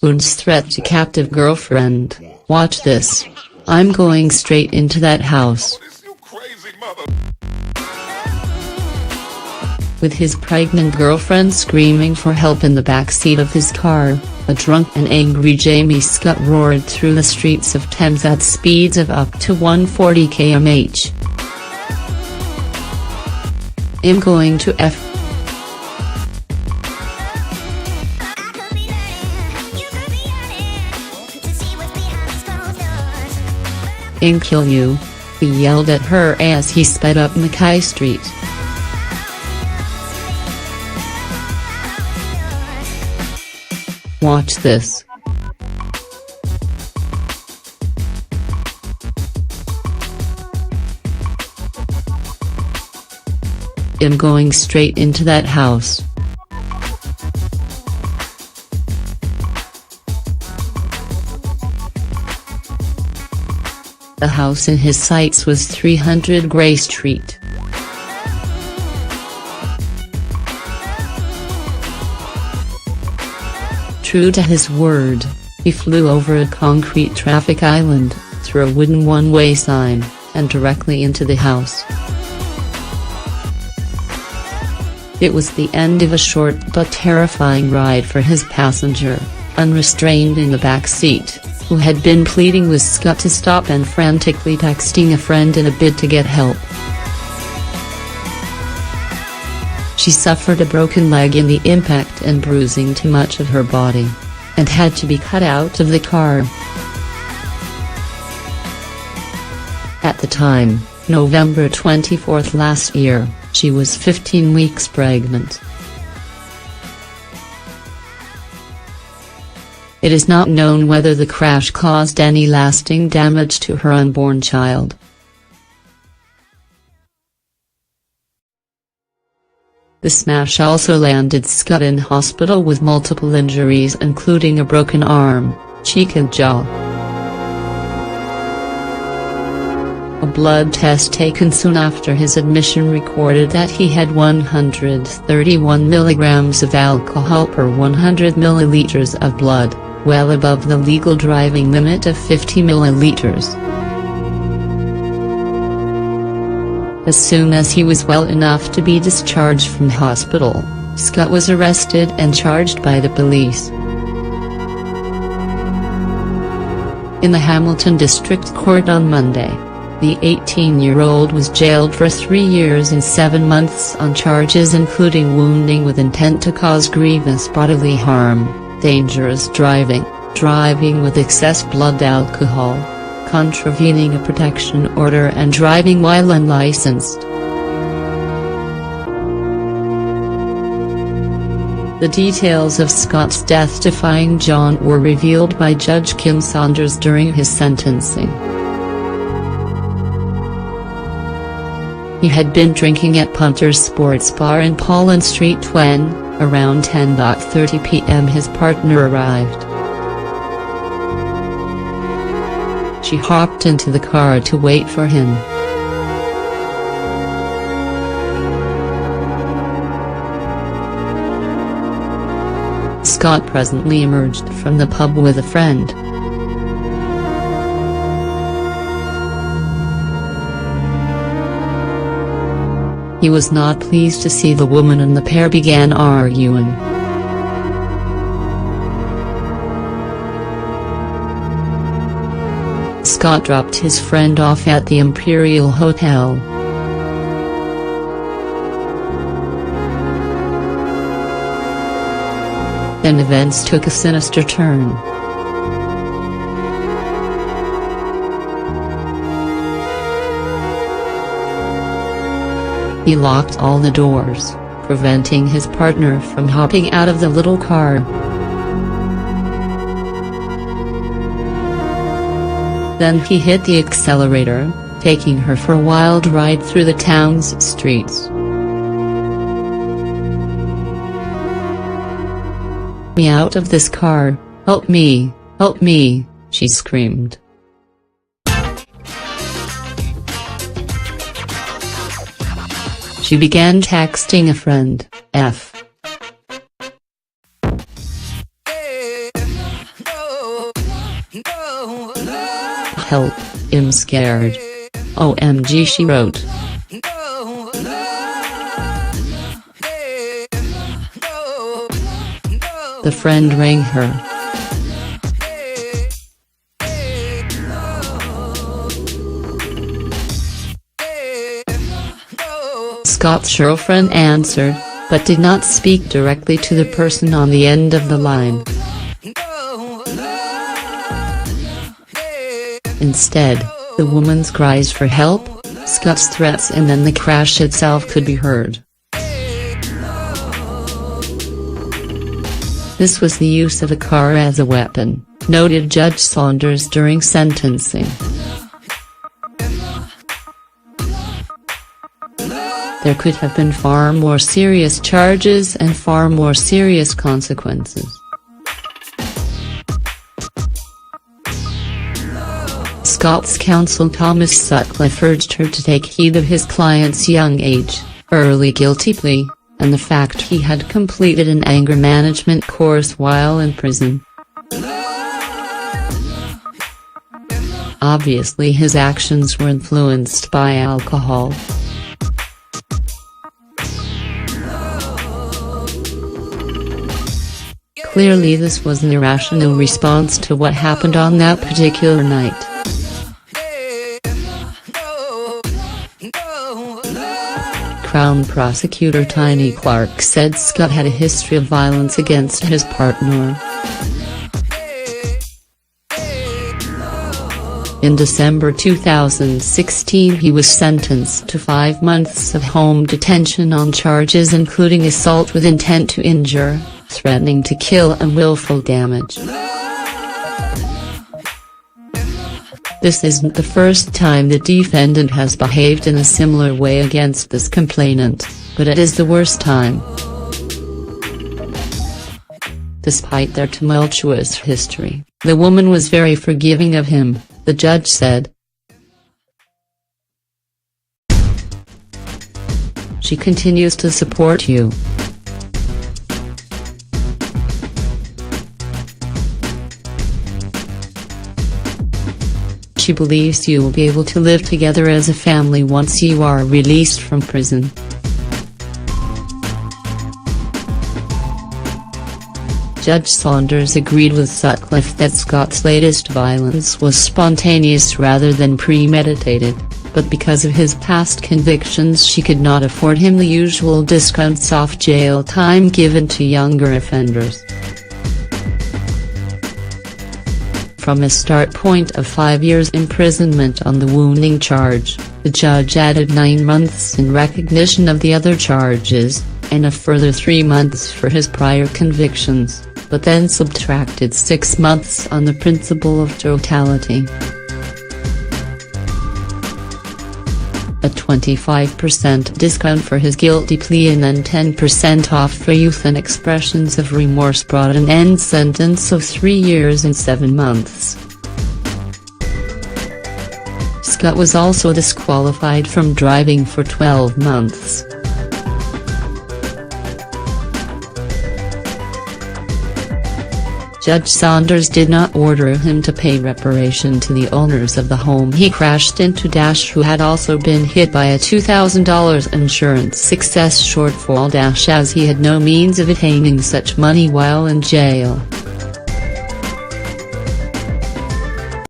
Hoon's threat to captive girlfriend. Watch this. I'm going straight into that house. With his pregnant girlfriend screaming for help in the backseat of his car, a drunk and angry Jamie Scott roared through the streets of Thames at speeds of up to 140 km/h. I'm going to F. And kill you, he yelled at her as he sped up Mackay Street. Watch this. I'm going straight into that house. The house in his sights was 300 Grey Street. True to his word, he flew over a concrete traffic island, through a wooden one-way sign, and directly into the house. It was the end of a short but terrifying ride for his passenger, unrestrained in the back seat, who had been pleading with Scott to stop and frantically texting a friend in a bid to get help. She suffered a broken leg in the impact and bruising to much of her body, and had to be cut out of the car. At the time, November 24 last year, she was 15 weeks pregnant. It is not known whether the crash caused any lasting damage to her unborn child. The smash also landed Scott in hospital with multiple injuries including a broken arm, cheek and jaw. A blood test taken soon after his admission recorded that he had 131 milligrams of alcohol per 100 milliliters of blood, well above the legal driving limit of 50 milliliters. As soon as he was well enough to be discharged from hospital, Scott was arrested and charged by the police. In the Hamilton District Court on Monday, the 18-year-old was jailed for 3 years and 7 months on charges including wounding with intent to cause grievous bodily harm, dangerous driving, driving with excess blood alcohol, contravening a protection order and driving while unlicensed. The details of Scott's death-defying jaunt were revealed by Judge Kim Saunders during his sentencing. He had been drinking at Punter's Sports Bar in Pollen Street when, around 10:30 p.m. his partner arrived. She hopped into the car to wait for him. Scott presently emerged from the pub with a friend. He was not pleased to see the woman and the pair began arguing. Scott dropped his friend off at the Imperial Hotel. Then events took a sinister turn. He locked all the doors, preventing his partner from hopping out of the little car. Then he hit the accelerator, taking her for a wild ride through the town's streets. "Me out of this car, help me, she screamed. She began texting a friend, F. help, I'm scared. OMG, she wrote. The friend rang her. Scott's girlfriend answered, but did not speak directly to the person on the end of the line. Instead, the woman's cries for help, Scott's threats, and then the crash itself could be heard. This was the use of a car as a weapon, noted Judge Saunders during sentencing. There could have been far more serious charges and far more serious consequences. Scott's counsel Thomas Sutcliffe urged her to take heed of his client's young age, early guilty plea, and the fact he had completed an anger management course while in prison. Obviously his actions were influenced by alcohol. Clearly this was an irrational response to what happened on that particular night. Crown Prosecutor Tiny Clark said Scott had a history of violence against his partner. In December 2016 he was sentenced to 5 months of home detention on charges including assault with intent to injure, threatening to kill and willful damage. This isn't the first time the defendant has behaved in a similar way against this complainant, but it is the worst time. Despite their tumultuous history, the woman was very forgiving of him, the judge said. She continues to support you. She believes you will be able to live together as a family once you are released from prison. Judge Saunders agreed with Sutcliffe that Scott's latest violence was spontaneous rather than premeditated, but because of his past convictions she could not afford him the usual discounts off jail time given to younger offenders. From a start point of 5 years imprisonment on the wounding charge, the judge added 9 months in recognition of the other charges, and a further 3 months for his prior convictions, but then subtracted 6 months on the principle of totality. A 25% discount for his guilty plea and then 10% off for youth and expressions of remorse brought an end sentence of 3 years and 7 months. Scott was also disqualified from driving for 12 months. Judge Saunders did not order him to pay reparation to the owners of the home he crashed into, who had also been hit by a $2,000 insurance success shortfall, as he had no means of attaining such money while in jail.